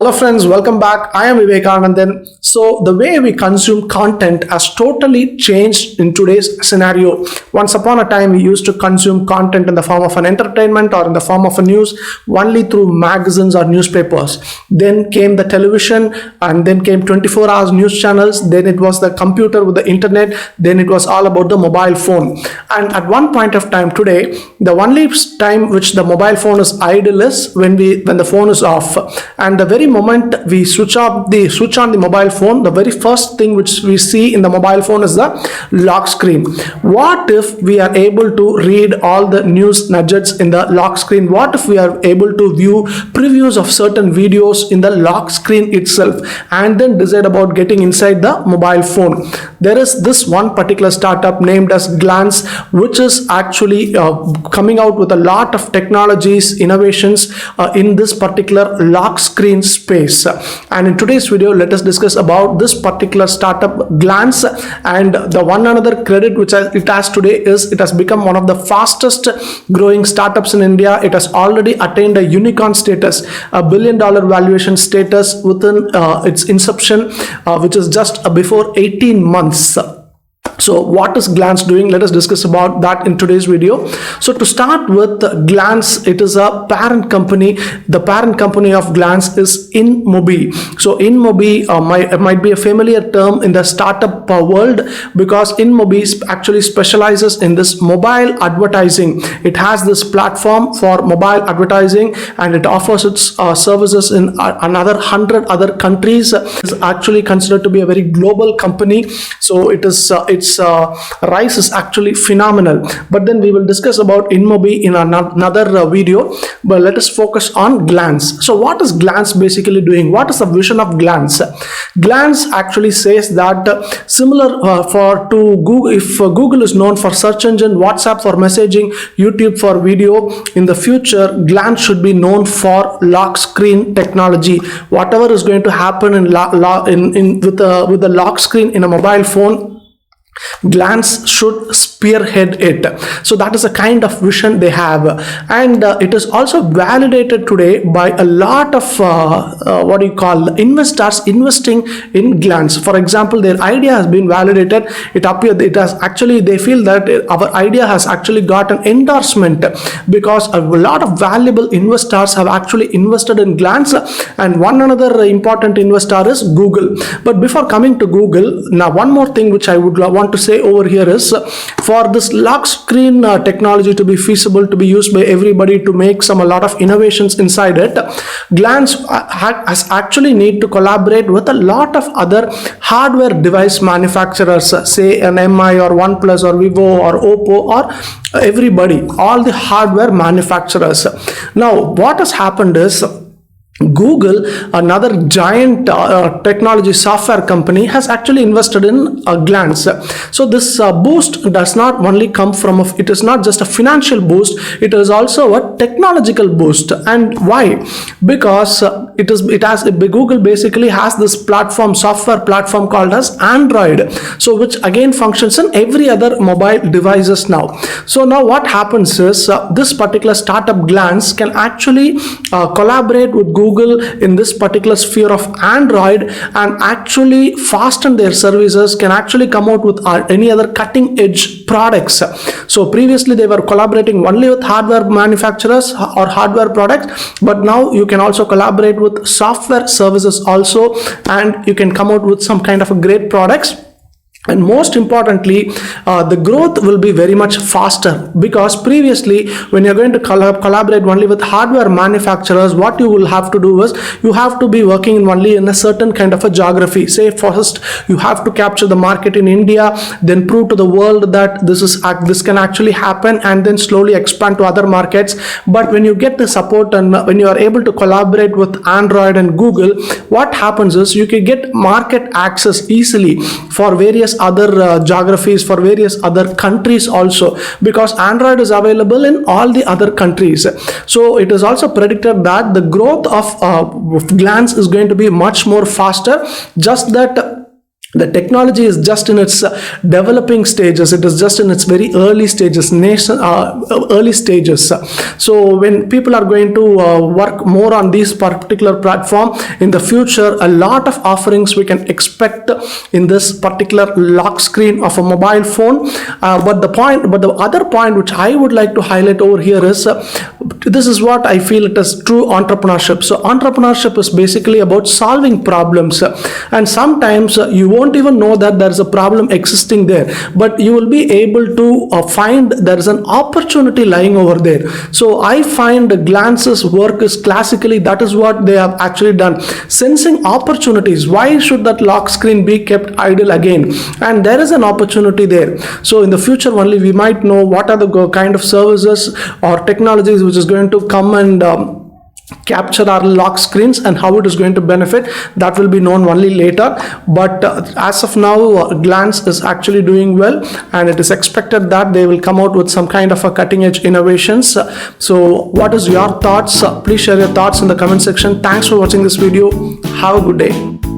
Hello friends, welcome back. I am Vivekanandan. So the way we consume content has totally changed in today's scenario. Once upon a time, we used to consume content in the form of an entertainment or in the form of a news only through magazines or newspapers. Then came the television and then came 24 hours news channels. Then it was the computer with the internet. Then it was all about the mobile phone. And at one point of time today, the only time which the mobile phone is idle is when the phone is off. And the very moment we switch on the mobile phone, the very first thing which we see in the mobile phone is the lock screen. What if we are able to read all the news nuggets in the lock screen? What if we are able to view previews of certain videos in the lock screen itself and then decide about getting inside the mobile phone? There is this one particular startup named as Glance, which is actually coming out with a lot of technologies, innovations in this particular lock screen space. And in today's video, let us discuss about this particular startup Glance. And the one another credit which it has today is it has become one of the fastest growing startups in India. It has already attained a unicorn status, a $1 billion valuation status within its inception, which is just before 18 months. So what is Glance doing? Let us discuss about that in today's video. So to start with, Glance, it is a parent company. The parent company of Glance is InMobi. So InMobi might be a familiar term in the startup world because InMobi actually specializes in this mobile advertising. It has this platform for mobile advertising and it offers its services in another 100 other countries. It's actually considered to be a very global company. So its rise is actually phenomenal. But then we will discuss about InMobi in another video. But let us focus on Glance. So what is Glance basically doing? What is the vision of Glance? Glance actually says that similar to Google, if Google is known for search engine, WhatsApp for messaging, YouTube for video, in the future Glance should be known for lock screen technology. Whatever is going to happen with the lock screen in a mobile phone, Glance should spearhead it. So that is a kind of vision they have, and it is also validated today by a lot of investors investing in Glance. For example, their idea has been validated. They feel that our idea has actually got an endorsement because a lot of valuable investors have actually invested in Glance, and one another important investor is Google. But before coming to Google, now one more thing which I would want to say over here is, for this lock screen technology to be feasible, to be used by everybody, to make a lot of innovations inside it, Glance has actually need to collaborate with a lot of other hardware device manufacturers, say an MI or OnePlus or Vivo or Oppo or everybody, all the hardware manufacturers. Now what has happened is, Google, another giant technology software company, has actually invested in Glance. So this boost does not only come from it is not just a financial boost, it is also a technological boost. And why? Because Google basically has this software platform called as Android, so which again functions in every other mobile devices now. So now what happens is, this particular startup Glance can actually collaborate with Google in this particular sphere of Android and actually fasten their services, can actually come out with any other cutting edge products. So previously they were collaborating only with hardware manufacturers or hardware products, but now you can also collaborate with software services also, and you can come out with some kind of a great products. And most importantly, the growth will be very much faster, because previously when you're going to collaborate only with hardware manufacturers, what you will have to do is you have to be working only in a certain kind of a geography. Say first you have to capture the market in India, then prove to the world that this can actually happen, and then slowly expand to other markets. But when you get the support and when you are able to collaborate with Android and Google, what happens is you can get market access easily for various other geographies, for various other countries also, because Android is available in all the other countries. So it is also predicted that the growth of Glance is going to be much more faster. Just that The technology is just in its developing stages. It is just in its very early stages, early stages. So when people are going to work more on this particular platform in the future, a lot of offerings we can expect in this particular lock screen of a mobile phone. But the other point which I would like to highlight over here is this is what I feel it is true entrepreneurship. So entrepreneurship is basically about solving problems, and sometimes you won't even know that there is a problem existing there, but you will be able to find there is an opportunity lying over there. So I find Glance's work is classically that is what they have actually done, sensing opportunities. Why should that lock screen be kept idle again? And there is an opportunity there. So in the future only we might know what are the kind of services or technologies which is going to come and capture our lock screens and how it is going to benefit. That will be known only later. But as of now, Glance is actually doing well, and it is expected that they will come out with some kind of a cutting edge innovations. So what is your thoughts? Please share your thoughts in the comment section. Thanks for watching this video. Have a good day.